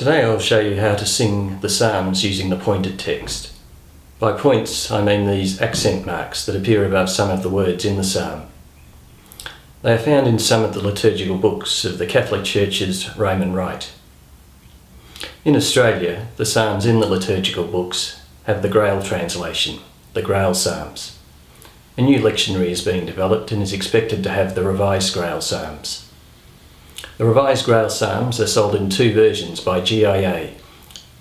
Today I'll show you how to sing the Psalms using the pointed text. By points I mean these accent marks that appear above some of the words in the psalm. They are found in some of the liturgical books of the Catholic Church's Roman Rite. In Australia, the psalms in the liturgical books have the Grail translation, the Grail Psalms. A new lectionary is being developed and is expected to have the Revised Grail Psalms. The Revised Grail Psalms are sold in two versions by GIA,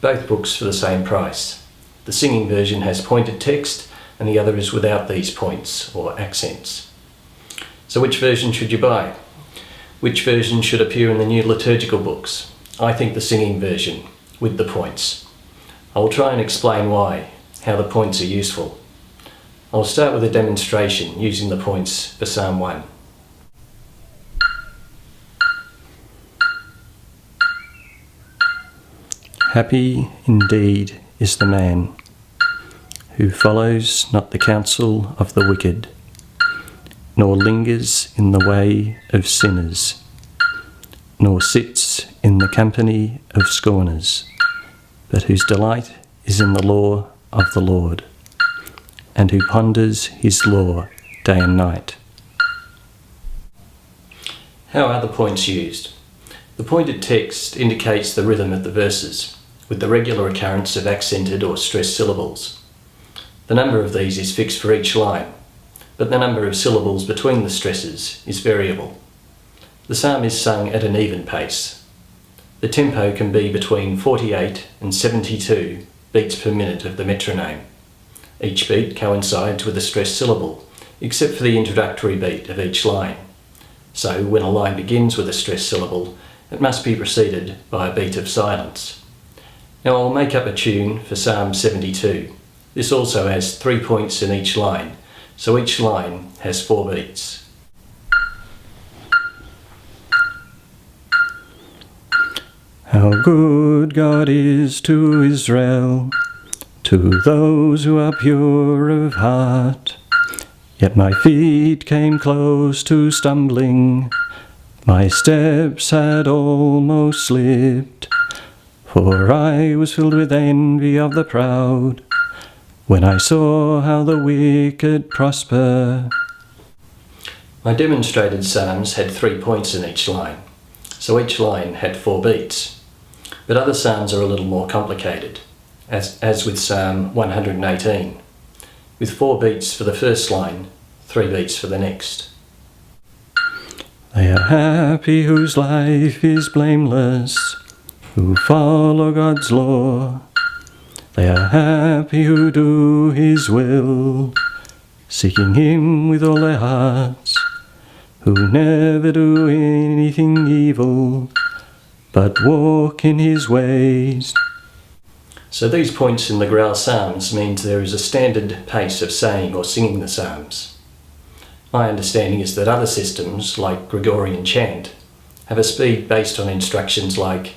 both books for the same price. The singing version has pointed text and the other is without these points or accents. So which version should you buy? Which version should appear in the new liturgical books? I think the singing version, with the points. I will try and explain why, how the points are useful. I will start with a demonstration using the points for Psalm 1. Happy indeed is the man who follows not the counsel of the wicked, nor lingers in the way of sinners, nor sits in the company of scorners, but whose delight is in the law of the Lord, and who ponders his law day and night. How are the points used? The pointed text indicates the rhythm of the verses, with the regular occurrence of accented or stressed syllables. The number of these is fixed for each line, but the number of syllables between the stresses is variable. The psalm is sung at an even pace. The tempo can be between 48 and 72 beats per minute of the metronome. Each beat coincides with a stressed syllable, except for the introductory beat of each line. So when a line begins with a stressed syllable, it must be preceded by a beat of silence. Now I'll make up a tune for Psalm 72. This also has 3 points in each line, so each line has 4 beats. How good God is to Israel, to those who are pure of heart. Yet my feet came close to stumbling, my steps had almost slipped, for I was filled with envy of the proud, when I saw how the wicked prosper. My demonstrated psalms had 3 points in each line, so each line had 4 beats. But other psalms are a little more complicated, as with Psalm 118, with 4 beats for the first line, 3 beats for the next. They are happy whose life is blameless, who follow God's law. They are happy who do his will, seeking him with all their hearts, who never do anything evil, but walk in his ways. So these points in the Grail Psalms means there is a standard pace of saying or singing the psalms. My understanding is that other systems, like Gregorian chant, have a speed based on instructions like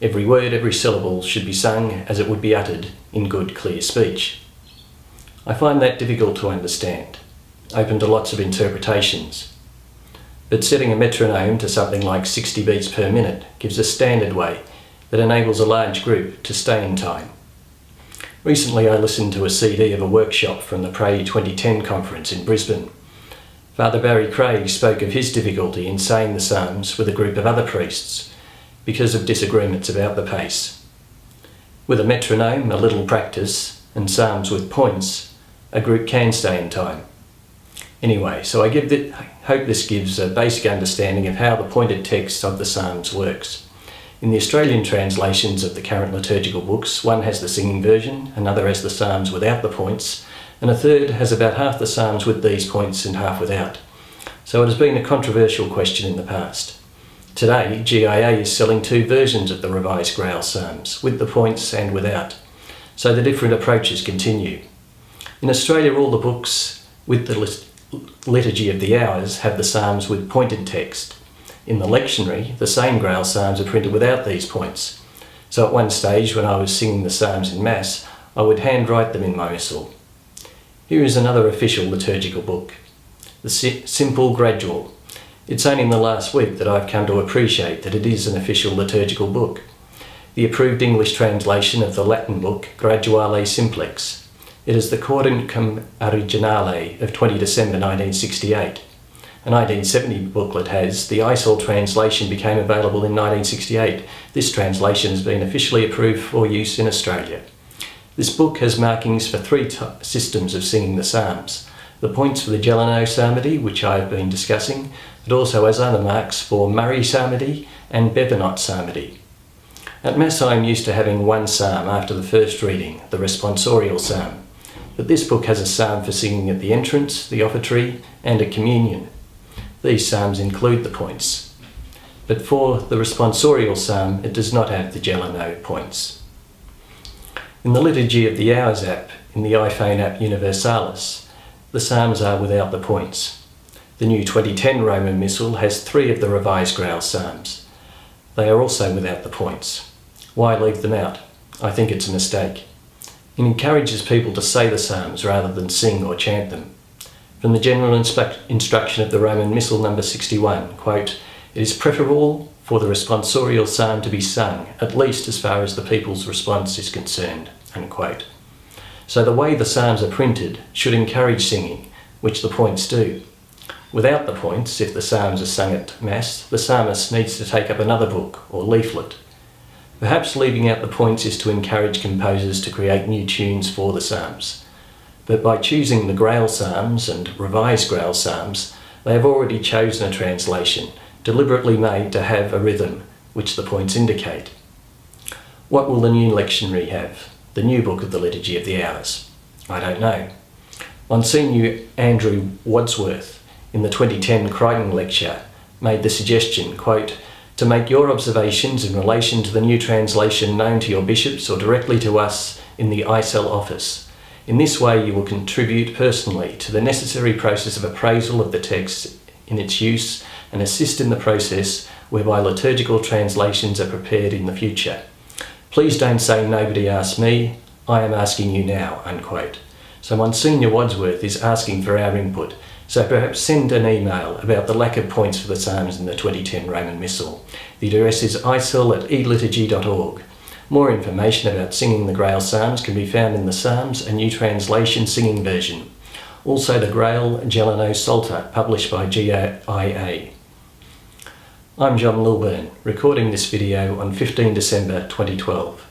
every word, every syllable should be sung as it would be uttered in good, clear speech. I find that difficult to understand, open to lots of interpretations. But setting a metronome to something like 60 beats per minute gives a standard way that enables a large group to stay in time. Recently I listened to a CD of a workshop from the Pray 2010 conference in Brisbane. Father Barry Craig spoke of his difficulty in saying the psalms with a group of other priests because of disagreements about the pace. With a metronome, a little practice, and psalms with points, a group can stay in time. Anyway, so I hope this gives a basic understanding of how the pointed text of the psalms works. In the Australian translations of the current liturgical books, one has the singing version, another has the psalms without the points, and a third has about half the psalms with these points and half without. So it has been a controversial question in the past. Today, GIA is selling 2 versions of the Revised Grail Psalms, with the points and without, so the different approaches continue. In Australia, all the books with the Liturgy of the Hours have the psalms with pointed text. In the lectionary, the same Grail Psalms are printed without these points. So at one stage, when I was singing the psalms in Mass, I would handwrite them in my missal. Here is another official liturgical book, the Simple Gradual. It's only in the last week that I've come to appreciate that it is an official liturgical book. the approved English translation of the Latin book Graduale Simplex. It is the Cordicum Originale of 20 December 1968. A 1970 booklet has, the ISOL translation became available in 1968. This translation has been officially approved for use in Australia. This book has markings for three systems of singing the psalms. The points for the Gelano psalmody, which I have been discussing. It also has other marks for Murray psalmody and Bevanot psalmody. At Mass I am used to having one psalm after the first reading, the responsorial psalm. But this book has a psalm for singing at the entrance, the offertory, and at communion. These psalms include the points. But for the responsorial psalm, it does not have the Gelano points. In the Liturgy of the Hours app, in the iPhone app Universalis, the psalms are without the points. The new 2010 Roman Missal has 3 of the Revised Grail Psalms. They are also without the points. Why leave them out? I think it's a mistake. It encourages people to say the psalms rather than sing or chant them. From the general instruction of the Roman Missal number 61, quote, "It is preferable for the responsorial psalm to be sung, at least as far as the people's response is concerned," unquote. So the way the psalms are printed should encourage singing, which the points do. Without the points, if the psalms are sung at Mass, the psalmist needs to take up another book or leaflet. Perhaps leaving out the points is to encourage composers to create new tunes for the psalms. But by choosing the Grail Psalms and Revised Grail Psalms, they have already chosen a translation, deliberately made to have a rhythm, which the points indicate. What will the new lectionary have? The new book of the Liturgy of the Hours? I don't know. Monsignor Andrew Wadsworth, in the 2010 Crichton lecture, made the suggestion, quote, "to make your observations in relation to the new translation known to your bishops or directly to us in the ISEL office. In this way you will contribute personally to the necessary process of appraisal of the text in its use and assist in the process whereby liturgical translations are prepared in the future. Please don't say nobody asked me, I am asking you now," unquote. So Monsignor Wadsworth is asking for our input, so perhaps send an email about the lack of points for the Psalms in the 2010 Roman Missal. The address is isel@eliturgy.org. More information about singing the Grail Psalms can be found in the Psalms, a new translation singing version. Also the Grail Gelano Psalter, published by GIA. I'm John Lilburn, recording this video on 15 December 2012.